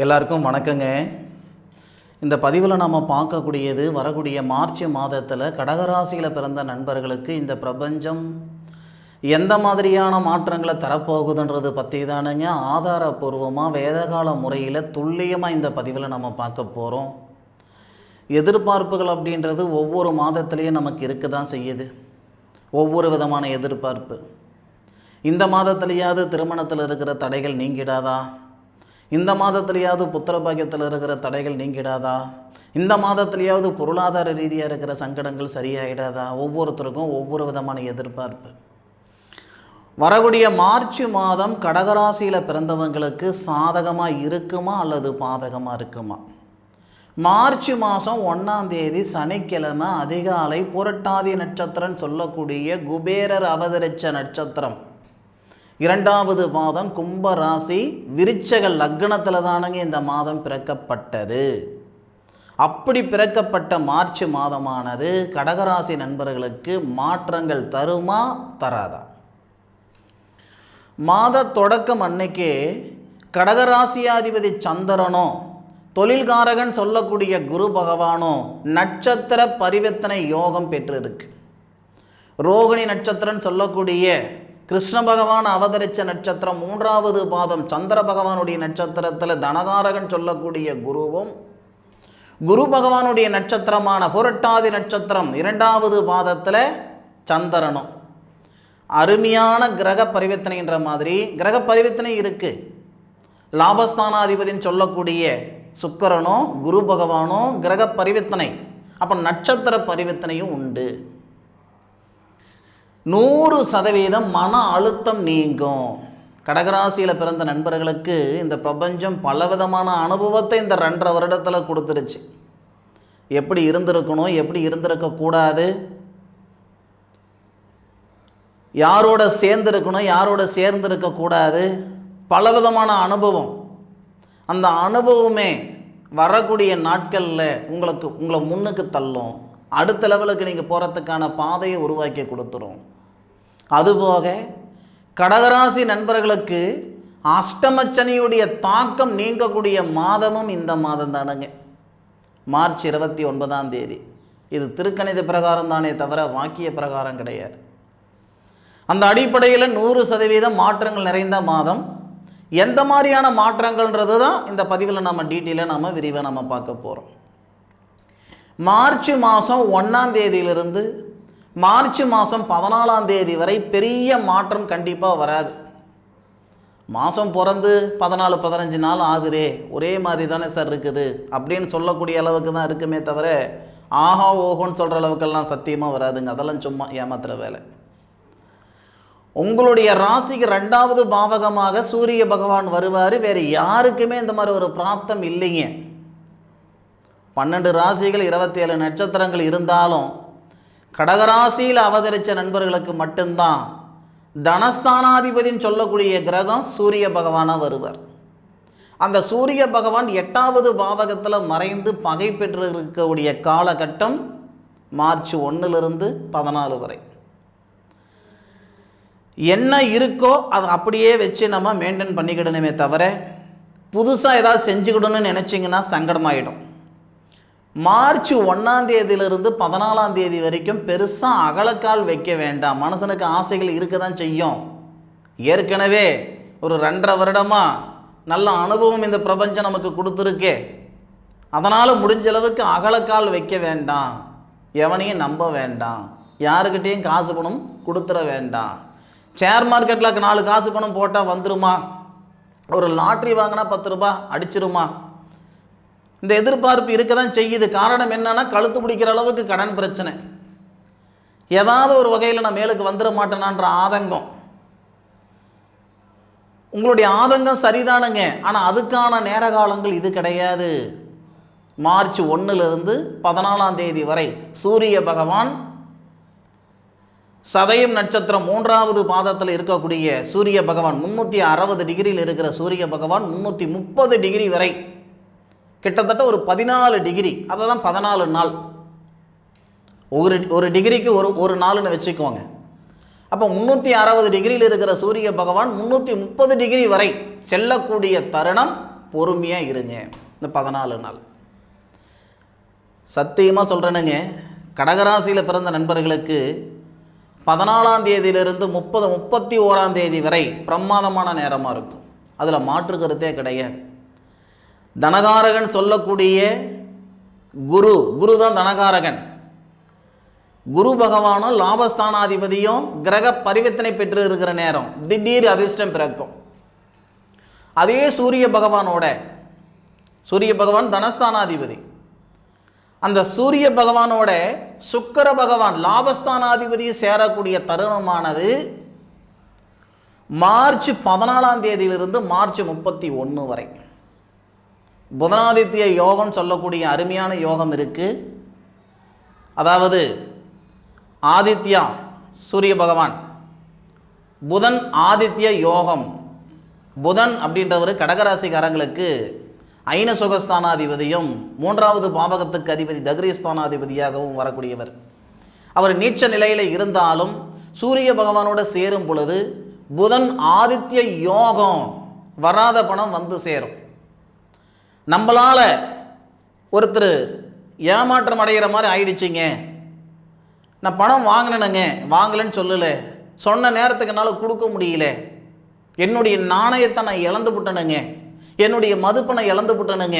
எல்லாருக்கும் வணக்கங்க. இந்த பதிவில் நம்ம பார்க்கக்கூடியது வரக்கூடிய மார்ச் மாதத்தில் கடகராசியில் பிறந்த நண்பர்களுக்கு இந்த பிரபஞ்சம் எந்த மாதிரியான மாற்றங்களை தரப்போகுதுன்றது பற்றி தானுங்க ஆதாரபூர்வமாக வேதகால முறையில் துல்லியமாக இந்த பதிவில் நம்ம பார்க்க போகிறோம். எதிர்பார்ப்புகள் அப்படின்றது ஒவ்வொரு மாதத்துலேயும் நமக்கு இருக்க தான் செய்யுது. ஒவ்வொரு விதமான எதிர்பார்ப்பு. இந்த மாதத்துலேயாவது திருமணத்தில் இருக்கிற தடைகள் நீங்கிடாதா? இந்த மாதத்துலேயாவது புத்திர பாக்கியத்தில் இருக்கிற தடைகள் நீங்கிடாதா? இந்த மாதத்துலேயாவது பொருளாதார ரீதியாக இருக்கிற சங்கடங்கள் சரியாயிடாதா? ஒவ்வொருத்தருக்கும் ஒவ்வொரு விதமான எதிர்பார்ப்பு. வரக்கூடிய மார்ச் மாதம் கடகராசியில் பிறந்தவங்களுக்கு சாதகமாக இருக்குமா அல்லது பாதகமாக இருக்குமா? மார்ச் மாதம் 1ஆம் தேதி சனிக்கிழமை அதிகாலை புரட்டாதி நட்சத்திரம் சொல்லக்கூடிய குபேரர் அவதரித்த நட்சத்திரம். 2வது மாதம் கும்ப ராசி விருச்சக லக்னத்தில் தானுங்க இந்த மாதம் பிறக்கப்பட்டது. அப்படி பிறக்கப்பட்ட மார்ச் மாதமானது கடகராசி நண்பர்களுக்கு மாற்றங்கள் தருமா தராதா? மாத தொடக்கம் அன்னைக்கே கடகராசியாதிபதி சந்திரனோ தொழில்காரகன் சொல்லக்கூடிய குரு பகவானோ நட்சத்திர பரிவர்த்தனை யோகம் பெற்றிருக்கு. ரோகிணி நட்சத்திரம் சொல்லக்கூடிய கிருஷ்ண பகவான் அவதரித்த நட்சத்திரம் 3வது பாதம் சந்திர பகவானுடைய நட்சத்திரத்தில் தனகாரகன் சொல்லக்கூடிய குருவும், குரு பகவானுடைய நட்சத்திரமான புரட்டாதி நட்சத்திரம் 2வது பாதத்தில் சந்திரனும். அருமையான கிரக பரிவர்த்தனைன்ற மாதிரி கிரக பரிவர்த்தனை இருக்குது. லாபஸ்தானாதிபதினு சொல்லக்கூடிய சுக்கிரனோ குரு பகவானோ கிரக பரிவர்த்தனை, அப்போ நட்சத்திர பரிவர்த்தனையும் உண்டு. 100% மன அழுத்தம் நீங்கும். கடகராசியில் பிறந்த நண்பர்களுக்கு இந்த பிரபஞ்சம் பலவிதமான அனுபவத்தை இந்த 2.5 வருடத்தில் கொடுத்துருச்சு. எப்படி இருந்திருக்கணும், எப்படி இருந்திருக்கக்கூடாது, யாரோட சேர்ந்துருக்கணும், யாரோட சேர்ந்துருக்கக்கூடாது, பலவிதமான அனுபவம். அந்த அனுபவமே வரக்கூடிய நாட்களில் உங்களை முன்னுக்கு தள்ளும். அடுத்த லெவலுக்கு நீங்கள் போகிறதுக்கான பாதையை உருவாக்கி கொடுத்துரும். அதுபோக கடகராசி நண்பர்களுக்கு அஷ்டமச்சனியுடைய தாக்கம் நீங்கக்கூடிய மாதமும் இந்த மாதம் தானுங்க, மார்ச் 29ஆம் தேதி. இது திருக்கணித பிரகாரம் தானே தவிர வாக்கிய பிரகாரம் கிடையாது. அந்த அடிப்படையில் 100% மாற்றங்கள் நிறைந்த மாதம். எந்த மாதிரியான மாற்றங்கள்ன்றது தான் இந்த பதிவில் நம்ம டீட்டெயிலாக நம்ம விரிவாக நம்ம பார்க்க போகிறோம். மார்ச் மாதம் 1ஆம் தேதியிலிருந்து மார்ச் மாதம் 14ஆம் தேதி வரை பெரிய மாற்றம் கண்டிப்பாக வராது. மாதம் பிறந்து 14-15 நாள் ஆகுதே, ஒரே மாதிரி தானே சார் இருக்குது அப்படின்னு சொல்லக்கூடிய அளவுக்கு தான் இருக்குமே தவிர ஆஹா ஓஹோன்னு சொல்கிற அளவுக்கெல்லாம் சத்தியமாக வராதுங்க. அதெல்லாம் சும்மா ஏமாத்துகிற வேலை. உங்களுடைய ராசிக்கு 2வது பாவகமாக சூரிய பகவான் வருவார். வேறு யாருக்குமே இந்த மாதிரி ஒரு பிராப்தம் இல்லைங்க. 12 ராசிகள் 27 நட்சத்திரங்கள் இருந்தாலும் கடகராசியில் அவதரித்த நண்பர்களுக்கு மட்டும்தான் தனஸ்தானாதிபதினு சொல்லக்கூடிய கிரகம் சூரிய பகவானாக வருவார். அந்த சூரிய பகவான் 8வது பாவகத்தில் மறைந்து பகை பெற்று இருக்கக்கூடிய காலகட்டம் மார்ச் 1லிருந்து 14 வரை. என்ன இருக்கோ அதை அப்படியே வச்சு நம்ம மெயின்டைன் பண்ணிக்கிடணுமே தவிர புதுசாக ஏதாவது செஞ்சுக்கிடணும்னு நினச்சிங்கன்னா சங்கடமாயிடும். மார்ச் 1ஆம் தேதியிலிருந்து 14ஆம் தேதி வரைக்கும் பெருசாக அகலக்கால் வைக்க வேண்டாம். மனுஷனுக்கு ஆசைகள் இருக்க தான் செய்யும். ஏற்கனவே ஒரு 2.5 வருடமாக நல்ல அனுபவம் இந்த பிரபஞ்சம் நமக்கு கொடுத்துருக்கே. அதனால் முடிஞ்ச அளவுக்கு அகலக்கால் வைக்க வேண்டாம். எவனையும் நம்ப வேண்டாம். யாருக்கிட்டேயும் காசு பணம் கொடுத்துட வேண்டாம். ஷேர் மார்க்கெட்டில் 4 காசு பணம் போட்டால் வந்துருமா? ஒரு லாட்ரி வாங்கினா 10 ரூபாய் அடிச்சிருமா? இந்த எதிர்பார்ப்பு இருக்க தான் செய்யுது. காரணம் என்னன்னா கழுத்து பிடிக்கிற அளவுக்கு கடன் பிரச்சனை. ஏதாவது ஒரு வகையில் நான் மேலுக்கு வந்துட மாட்டேனான்ற ஆதங்கம். உங்களுடைய ஆதங்கம் சரிதானுங்க, ஆனால் அதுக்கான நேர காலங்கள் இது கிடையாது. மார்ச் 1லிருந்து 14ஆம் தேதி வரை சூரிய பகவான் சதயம் நட்சத்திரம் 3வது பாதத்தில் இருக்கக்கூடிய சூரிய பகவான் 360 டிகிரியில் இருக்கிற சூரிய பகவான் 330 டிகிரி வரை கிட்டத்தட்ட ஒரு 14 டிகிரி, அதை தான் 14 நாள். ஒரு டிகிரிக்கு ஒரு நாள்னு வச்சுக்கோங்க. அப்போ 360 டிகிரியில் இருக்கிற சூரிய பகவான் 330 டிகிரி வரை செல்லக்கூடிய தருணம் பொறுமையாக இருங்க. இந்த 14 நாள் சத்தியமாக சொல்கிறேனுங்க, கடகராசியில் பிறந்த நண்பர்களுக்கு 14ஆம் தேதியிலிருந்து 31ஆம் தேதி வரை பிரமாதமான நேரமாக இருக்கும். அதில் மாற்று கருத்தே கிடையாது. தனகாரகன் சொல்லக்கூடிய குரு தான் தனகாரகன். குரு பகவானும் லாபஸ்தானாதிபதியும் கிரக பரிவர்த்தனை பெற்று இருக்கிற நேரம் திடீர் அதிர்ஷ்டம் பிறக்கும். அதே சூரிய பகவான் தனஸ்தானாதிபதி, அந்த சூரிய பகவானோட சுக்கிர பகவான் லாபஸ்தானாதிபதியும் சேரக்கூடிய தருணமானது மார்ச் 14ஆம் தேதியிலிருந்து மார்ச் 31 வரை புதனாதித்ய யோகம் சொல்லக்கூடிய அருமையான யோகம் இருக்கு. அதாவது ஆதித்யா சூரிய பகவான், புதன் ஆதித்ய யோகம். புதன் அப்படின்றவர் கடகராசிக்காரங்களுக்கு ஐன சுகஸ்தானாதிபதியும் 3வது பாவகத்துக்கு அதிபதி தக்ரிஸ்தானாதிபதியாகவும் வரக்கூடியவர். அவர் நீச்ச நிலையில் இருந்தாலும் சூரிய பகவானோட சேரும் பொழுது புதன் ஆதித்ய யோகம், வராத பணம் வந்து சேரும். நம்மளால் ஒருத்தர் ஏமாற்றம் அடைகிற மாதிரி ஆயிடுச்சிங்க, நான் பணம் வாங்கினேனுங்க, வாங்கலைன்னு சொல்லலை, சொன்ன நேரத்துக்கு என்னால் கொடுக்க முடியல, என்னுடைய நாணயத்தை நான் இழந்து விட்டனுங்க, என்னுடைய மதிப்பை நான் இழந்து விட்டனுங்க,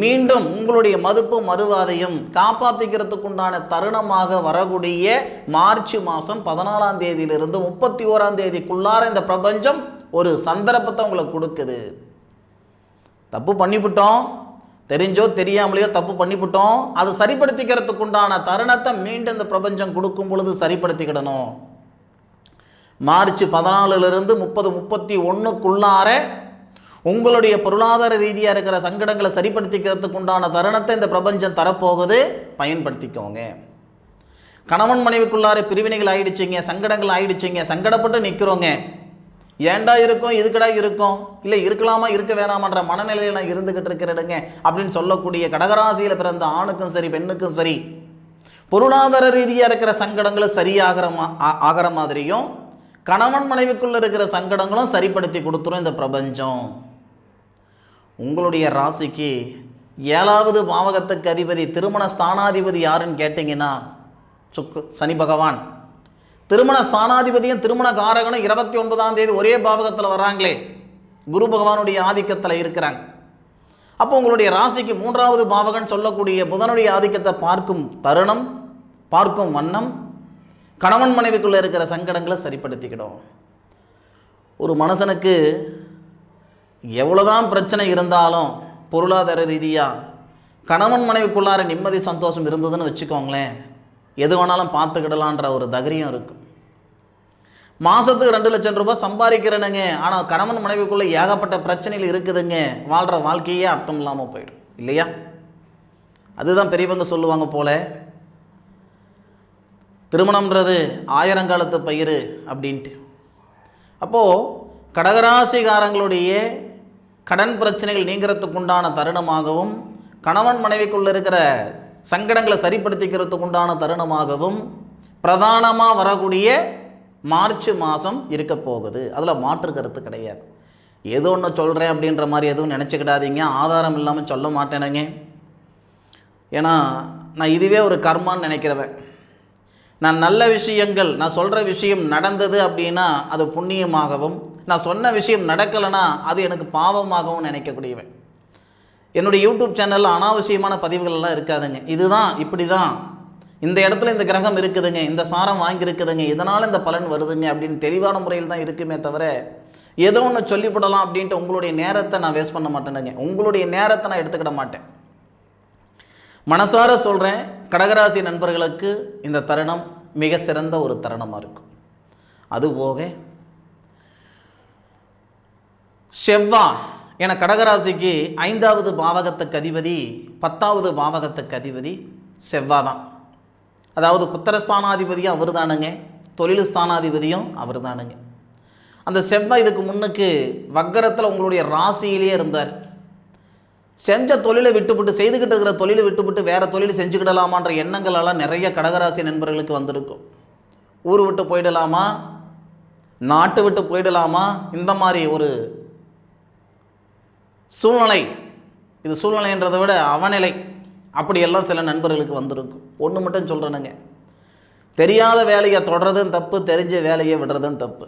மீண்டும் உங்களுடைய மதிப்பு மறுவாதையும் காப்பாற்றிக்கிறதுக்குண்டான தருணமாக வரக்கூடிய மார்ச் மாதம் 14ஆம் தேதியிலிருந்து 31ஆம் தேதிக்குள்ளார இந்த பிரபஞ்சம் ஒரு சந்தர்ப்பத்தை உங்களுக்கு கொடுக்குது. தப்பு பண்ணிவிட்டோம், தெரிஞ்சோ தெரியாமலையோ தப்பு பண்ணிவிட்டோம், அது சரிப்படுத்திக்கிறதுக்குண்டான தருணத்தை மீண்டும் இந்த பிரபஞ்சம் கொடுக்கும் பொழுது சரிப்படுத்திக்கிடணும். மார்ச் 14லிருந்து 31 உங்களுடைய பொருளாதார ரீதியாக இருக்கிற சங்கடங்களை சரிப்படுத்திக்கிறதுக்கு உண்டான தருணத்தை இந்த பிரபஞ்சம் தரப்போகுது, பயன்படுத்திக்கோங்க. கணவன் மனைவிக்குள்ளார பிரிவினைகள் ஆயிடுச்சிங்க, சங்கடங்கள் ஆயிடுச்சிங்க, சங்கடப்பட்டு நிற்கிறோங்க, ஏண்டா இருக்கும், இதுக்கடா இருக்கும், இல்லை இருக்கலாமா இருக்க வேணாமன்ற மனநிலையில் நான் இருந்துக்கிட்டு இருக்கிறேங்க அப்படின்னு சொல்லக்கூடிய கடகராசியில் பிறந்த ஆணுக்கும் சரி பெண்ணுக்கும் சரி பொருளாதார ரீதியாக இருக்கிற சங்கடங்களும் ஆகிற மாதிரியும் கணவன் மனைவிக்குள்ள இருக்கிற சங்கடங்களும் சரிப்படுத்தி கொடுத்துரும் இந்த பிரபஞ்சம். உங்களுடைய ராசிக்கு 7வது பாவகத்துக்கு அதிபதி திருமண ஸ்தானாதிபதி யாருன்னு கேட்டிங்கன்னா சனி பகவான். திருமண ஸ்தானாதிபதியும் திருமண காரகனும் 29ஆம் தேதி ஒரே பாவகத்தில் வராங்களே, குரு பகவானுடைய ஆதிக்கத்தில் இருக்கிறாங்க. அப்போ உங்களுடைய ராசிக்கு 3வது பாவகன் சொல்லக்கூடிய புதனுடைய ஆதிக்கத்தை பார்க்கும் தருணம், பார்க்கும் வண்ணம் கணவன் மனைவிக்குள்ளே இருக்கிற சங்கடங்களை சரிப்படுத்திக்கிடும். ஒரு மனுஷனுக்கு எவ்வளோதான் பிரச்சனை இருந்தாலும் பொருளாதார ரீதியாக கணவன் மனைவிக்குள்ளார நிம்மதி சந்தோஷம் இருந்ததுன்னு வச்சுக்கோங்களேன், எது வேணாலும் பார்த்துக்கிடலான்ற ஒரு தைரியம் இருக்கும். மாதத்துக்கு 2 லட்சம் ரூபாய் சம்பாதிக்கிறேனுங்க, ஆனால் கணவன் மனைவிக்குள்ளே ஏகப்பட்ட பிரச்சனைகள் இருக்குதுங்க, வாழ்கிற வாழ்க்கையே அர்த்தம் இல்லாமல் போயிடும் இல்லையா? அதுதான் பெரியவங்க சொல்லுவாங்க போல, திருமணம்ன்றது 1000 காலத்து பயிர் அப்படின்ட்டு. அப்போது கடகராசிகாரங்களுடைய கடன் பிரச்சனைகள் நீங்கிறதுக்கு உண்டான தருணமாகவும் கணவன் மனைவிக்குள்ளே இருக்கிற சங்கடங்களை சரிப்படுத்திக்கிறதுக்கு உண்டான தருணமாகவும் பிரதானமாக வரக்கூடிய மார்ச் மாதம் இருக்க போகுது. அதில் மாற்று கருத்து கிடையாது. ஏதோ ஒன்று சொல்கிறேன் அப்படின்ற மாதிரி எதுவும் நினச்சிக்கிடாதீங்க, ஆதாரம் இல்லாமல் சொல்ல மாட்டேனுங்க. ஏன்னா நான் இதுவே ஒரு கர்மான்னு நினைக்கிறவன். நான் நல்ல விஷயங்கள், நான் சொல்கிற விஷயம் நடந்தது அப்படின்னா அது புண்ணியமாகவும், நான் சொன்ன விஷயம் நடக்கலைன்னா அது எனக்கு பாவமாகவும் நினைக்கக்கூடியவன். என்னுடைய யூடியூப் சேனலில் அனாவசியமான பதிவுகள் எல்லாம் இருக்காதுங்க. இதுதான் இப்படி தான், இந்த இடத்துல இந்த கிரகம் இருக்குதுங்க, இந்த சாரம் வாங்கியிருக்குதுங்க, இதனால் இந்த பலன் வருதுங்க அப்படின்னு தெளிவான முறையில் தான் இருக்குமே தவிர ஏதோ ஒன்று சொல்லிவிடலாம் அப்படின்ட்டு உங்களுடைய நேரத்தை நான் வேஸ்ட் பண்ண மாட்டேனுங்க. உங்களுடைய நேரத்தை நான் எடுத்துக்கிட மாட்டேன். மனசார சொல்கிறேன், கடகராசி நண்பர்களுக்கு இந்த தருணம் மிக சிறந்த ஒரு தருணமாக இருக்கும். அதுபோக செவ்வாய் என கடகராசிக்கு 5வது பாவகத்துக்கு அதிபதி 10வது பாவகத்துக்கு அதிபதி செவ்வாய் தான். அதாவது புத்திரஸ்தானாதிபதியும் அவர் தானுங்க, தொழில் ஸ்தானாதிபதியும் அவர் தானுங்க. அந்த செவ்வாய் இதுக்கு முன்னுக்கு வக்கரத்தில் உங்களுடைய ராசியிலே இருந்தார். செஞ்ச தொழிலை விட்டுவிட்டு, செய்துக்கிட்டு இருக்கிற தொழிலை விட்டுவிட்டு வேறு தொழில் செஞ்சுக்கிடலாமான்ற எண்ணங்களெல்லாம் நிறைய கடகராசி நண்பர்களுக்கு வந்திருக்கும். ஊர் விட்டு போயிடலாமா, நாட்டு விட்டு போயிடலாமா, இந்த மாதிரி ஒரு சூழ்நிலை, இது சூழ்நிலைன்றதை விட அவநிலை, அப்படியெல்லாம் சில நண்பர்களுக்கு வந்திருக்கும். ஒன்று மட்டும் சொல்கிறேனுங்க, தெரியாத வேலையை தொடர்றதும் தப்பு, தெரிஞ்ச வேலையை விடுறதும் தப்பு.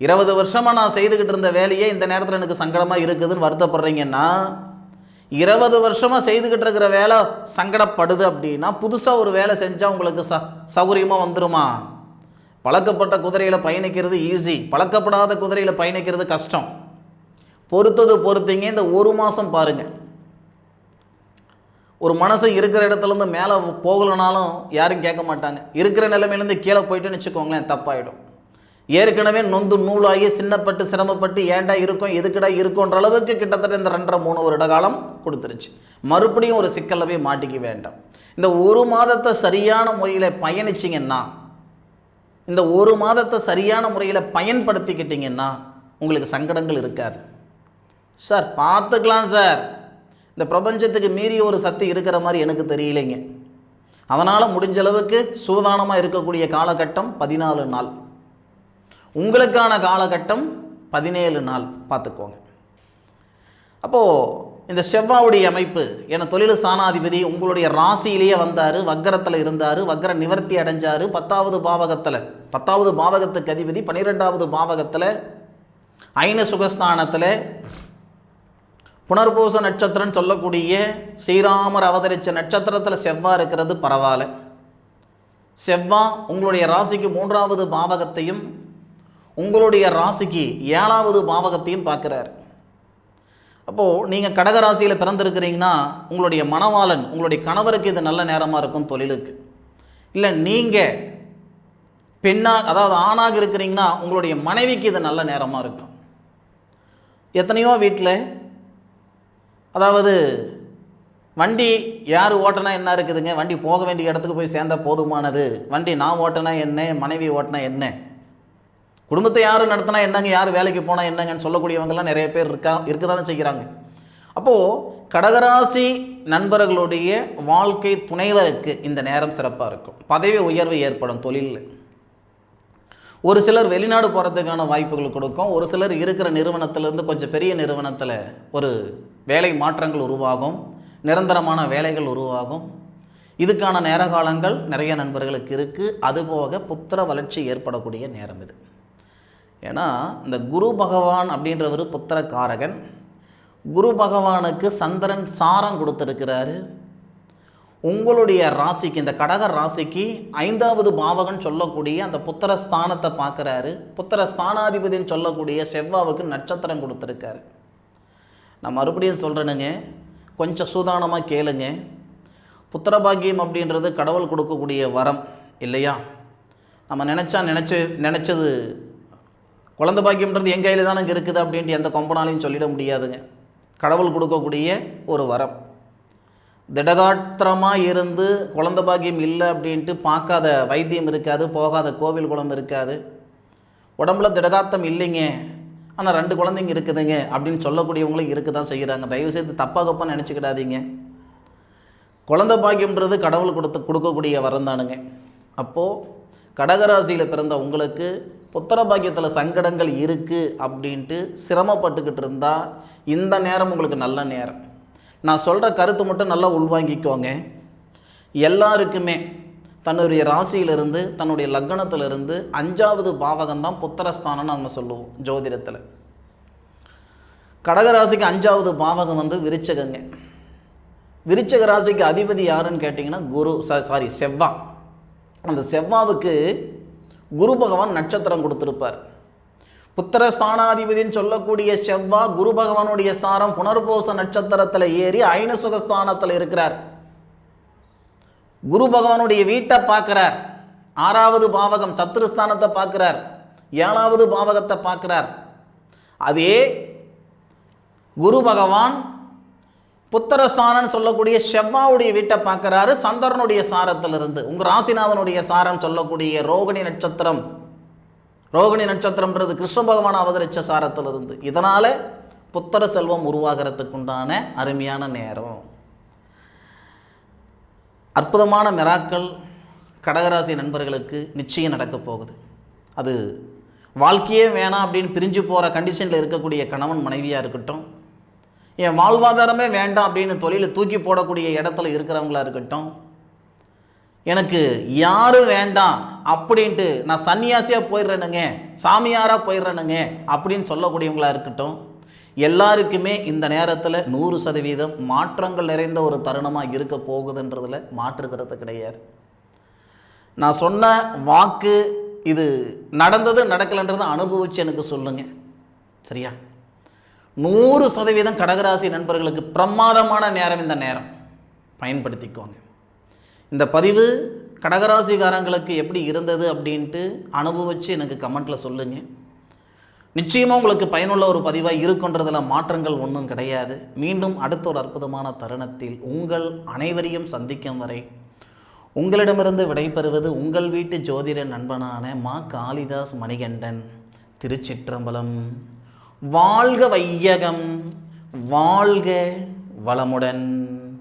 20 வருஷமாக நான் செய்துக்கிட்டு இருந்த வேலையே இந்த நேரத்தில் எனக்கு சங்கடமாக இருக்குதுன்னு வருத்தப்படுறீங்கன்னா, 20 வருஷமாக செய்துக்கிட்டு இருக்கிற வேலை சங்கடப்படுது அப்படின்னா, புதுசாக ஒரு வேலை செஞ்சால் உங்களுக்கு சௌகரியமாக வந்துடுமா? பழக்கப்பட்ட குதிரையில் பயணிக்கிறது ஈஸி, பழக்கப்படாத குதிரையில் பயணிக்கிறது கஷ்டம். பொறுத்தீங்க. இந்த 1 மாதம் பாருங்கள், ஒரு மனசு இருக்கிற இடத்துலேருந்து மேலே போகலனாலும் யாரும் கேட்க மாட்டாங்க. இருக்கிற நிலைமையிலேருந்து கீழே போயிட்டுன்னு வச்சுக்கோங்களேன், தப்பாயிடும். ஏற்கனவே நொந்து நூலாகி சின்னப்பட்டு சிரமப்பட்டு ஏண்டா இருக்கும், எதுக்கடா இருக்குன்ற அளவுக்கு கிட்டத்தட்ட இந்த 2.5-3 வருட காலம் கொடுத்துருச்சு. மறுபடியும் ஒரு சிக்கலில் போய் மாட்டிக்க வேண்டாம். இந்த 1 மாதத்தை சரியான முறையில் பயணிச்சிங்கன்னா, இந்த 1 மாதத்தை சரியான முறையில் பயன்படுத்திக்கிட்டிங்கன்னா உங்களுக்கு சங்கடங்கள் இருக்காது. சார் பார்த்துக்கலாம் சார், இந்த பிரபஞ்சத்துக்கு மீறிய ஒரு சக்தி இருக்கிற மாதிரி எனக்கு தெரியலைங்க. அதனால் முடிஞ்ச அளவுக்கு சூதானமாக இருக்கக்கூடிய காலகட்டம் 14 நாள், உங்களுக்கான காலகட்டம் 17 நாள் பார்த்துக்கோங்க. அப்போது இந்த செவ்வாவுடைய அமைப்பு, என தொழில் ஸ்தானாதிபதி உங்களுடைய ராசியிலேயே வந்தார், வக்கரத்தில் இருந்தார், வக்கர நிவர்த்தி அடைஞ்சார். 10வது பாவகத்தில், 10வது பாவகத்துக்கு அதிபதி 12வது பாவகத்தில் ஐன சுகஸ்தானத்தில் புனர்பூச நட்சத்திரம் சொல்லக்கூடிய ஸ்ரீராமர் அவதரித்த நட்சத்திரத்தில் செவ்வாய் இருக்கிறது பரவாயில்ல. செவ்வாய் உங்களுடைய ராசிக்கு 3வது பாவகத்தையும் உங்களுடைய ராசிக்கு 7வது பாவகத்தையும் பார்க்குறார். அப்போது நீங்கள் கடகராசியில் பிறந்திருக்கிறீங்கன்னா உங்களுடைய மணவாளன், உங்களுடைய கணவருக்கு இது நல்ல நேரமாக இருக்கும் தொழிலுக்கு. இல்லை நீங்கள் பெண்ணாக, அதாவது ஆணாக இருக்கிறீங்கன்னா உங்களுடைய மனைவிக்கு இது நல்ல நேரமாக இருக்கும். எத்தனையோ வீட்டில், அதாவது வண்டி யார் ஓட்டினா என்ன இருக்குதுங்க, வண்டி போக வேண்டிய இடத்துக்கு போய் சேர்ந்தால் போதுமானது, வண்டி நான் ஓட்டினா என்ன, மனைவி ஓட்டினா என்ன, குடும்பத்தை யார் நடத்தினா என்னங்க, யார் வேலைக்கு போனால் என்னங்கன்னு சொல்லக்கூடியவங்கெல்லாம் நிறைய பேர் இருக்க தானே செய்கிறாங்க. அப்போது கடகராசி நண்பர்களுடைய வாழ்க்கை துணைவருக்கு இந்த நேரம் சிறப்பாக இருக்கும். பதவி உயர்வு ஏற்படும் தொழிலில். ஒரு சிலர் வெளிநாடு போகிறதுக்கான வாய்ப்புகள் கொடுக்கும். ஒரு சிலர் இருக்கிற நிறுவனத்திலேருந்து கொஞ்சம் பெரிய நிறுவனத்தில் ஒரு வேலை மாற்றங்கள் உருவாகும், நிரந்தரமான வேலைகள் உருவாகும். இதுக்கான நேர காலங்கள் நிறைய நண்பர்களுக்கு இருக்குது. அதுபோக புத்திர வளர்ச்சி ஏற்படக்கூடிய நேரம் இது. ஏன்னா இந்த குரு பகவான் அப்படின்றவர் புத்திரக்காரகன். குரு பகவானுக்கு சந்திரன் சாரம் கொடுத்துருக்கிறாரு. உங்களுடைய ராசிக்கு, இந்த கடக ராசிக்கு 5வது பாவகன் சொல்லக்கூடிய அந்த புத்திர ஸ்தானத்தை பார்க்குறாரு. புத்திர ஸ்தானாதிபதினு சொல்லக்கூடிய செவ்வாவுக்கு நட்சத்திரம் கொடுத்துருக்காரு. நான் மறுபடியும் சொல்கிறேனுங்க, கொஞ்சம் சூதானமாக கேளுங்க. புத்திரபாகியம் அப்படின்றது கடவுள் கொடுக்கக்கூடிய வரம் இல்லையா? நம்ம நினச்சது குழந்தை பாக்கியம்ன்றது என் கையில் தானே இருக்குது அப்படின்ட்டு எந்த கொம்பனாலையும் சொல்லிட முடியாதுங்க. கடவுள் கொடுக்கக்கூடிய ஒரு வரம். திடகாத்திரமாக இருந்து குழந்தை பாக்கியம் இல்லை அப்படின்ட்டு பார்க்காத வைத்தியம் இருக்காது, போகாத கோவில் குளம் இருக்காது. உடம்புல திடகாத்தம் இல்லைங்க, ஆனால் 2 குழந்தைங்க இருக்குதுங்க அப்படின்னு சொல்லக்கூடியவங்களும் இருக்க தான் செய்கிறாங்க. தயவுசெய்து தப்பாக நினச்சிக்கிடாதீங்க. குழந்தை பாக்கியம்ன்றது கடவுள் கொடுக்கக்கூடிய வரம் தானுங்க. அப்போது கடகராசியில் பிறந்த உங்களுக்கு புத்திர பாக்கியத்தில் சங்கடங்கள் இருக்குது அப்படின்ட்டு சிரமப்பட்டுக்கிட்டு இருந்தால் இந்த நேரம் உங்களுக்கு நல்ல நேரம். நான் சொல்கிற கருத்து மட்டும் நல்லா உள்வாங்கிக்கோங்க. எல்லாருக்குமே தன்னுடைய ராசியிலிருந்து, தன்னுடைய லக்னத்திலிருந்து 5வது பாவகம்தான் புத்திரஸ்தானம்னு நம்ம சொல்லுவோம் ஜோதிடத்தில். கடகராசிக்கு 5வது பாவகம் விருச்சகங்க. விருச்சக ராசிக்கு அதிபதி யாருன்னு கேட்டிங்கன்னா செவ்வாய். அந்த செவ்வாவுக்கு குரு பகவான் நட்சத்திரம் கொடுத்துருப்பார். புத்திரஸ்தானாதிபதினு சொல்லக்கூடிய செவ்வாய் குரு பகவானுடைய சாரம் புனர்பூச நட்சத்திரத்தில் ஏறி ஐன சுகஸ்தானத்தில் இருக்கிறார். குரு பகவானுடைய வீட்டை பார்க்கிறார். 6வது பாவகம் சத்துருஸ்தானத்தை பார்க்கிறார். 7வது பாவகத்தை பார்க்கிறார். அதே குரு பகவான் புத்திரஸ்தானம் சொல்லக்கூடிய செவ்வாவுடைய வீட்டை பார்க்கிறாரு சந்திரனுடைய சாரத்திலிருந்து. உங்கள் ராசிநாதனுடைய சாரம் சொல்லக்கூடிய ரோகிணி நட்சத்திரம்ன்றது கிருஷ்ண பகவான் அவதரித்த சாரத்திலிருந்து. இதனால் புத்திர செல்வம் உருவாகிறதுக்குண்டான அருமையான நேரம். அற்புதமான மிராக்கள் கடகராசி நண்பர்களுக்கு நிச்சயம் நடக்க போகுது. அது வாழ்க்கையே வேணாம் அப்படின்னு பிரிஞ்சு போகிற கண்டிஷனில் இருக்கக்கூடிய கணவன் மனைவியாக இருக்கட்டும், என் வாழ்வாதாரமே வேண்டாம் அப்படின்னு தொழிலை தூக்கி போடக்கூடிய இடத்துல இருக்கிறவங்களா இருக்கட்டும், எனக்கு யாரும் வேண்டாம் அப்படின்ட்டு நான் சன்னியாசியாக போயிடுறேனுங்க, சாமியாராக போயிடுறேனுங்க அப்படின்னு சொல்லக்கூடியவங்களா இருக்கட்டும், எல்லாருக்குமே இந்த நேரத்தில் 100% மாற்றங்கள் நிறைந்த ஒரு தருணமாக இருக்க போகுதுன்றதில் மாற்றுக்கிறது கிடையாது. நான் சொன்ன வாக்கு இது நடந்தது நடக்கலைன்றதை அனுபவித்து எனக்கு சொல்லுங்க. சரியா? 100% கடகராசி நண்பர்களுக்கு பிரமாதமான நேரம். இந்த நேரம் பயன்படுத்திக்கோங்க. இந்த பதிவு கடகராசிக்காரங்களுக்கு எப்படி இருந்தது அப்படின்ட்டு அனுபவித்து எனக்கு கமெண்ட்டில் சொல்லுங்கள். நிச்சயமாக உங்களுக்கு பயனுள்ள ஒரு பதிவாக இருக்குன்றதில் மாற்றங்கள் ஒன்றும் கிடையாது. மீண்டும் அடுத்த ஒரு அற்புதமான தருணத்தில் உங்கள் அனைவரையும் சந்திக்கும் வரை உங்களிடமிருந்து விடைபெறுவது உங்கள் வீட்டு ஜோதிட நண்பனான மா காளிதாஸ் மணிகண்டன். திருச்சிற்றம்பலம். வாழ்க வையகம், வாழ்க வளமுடன்.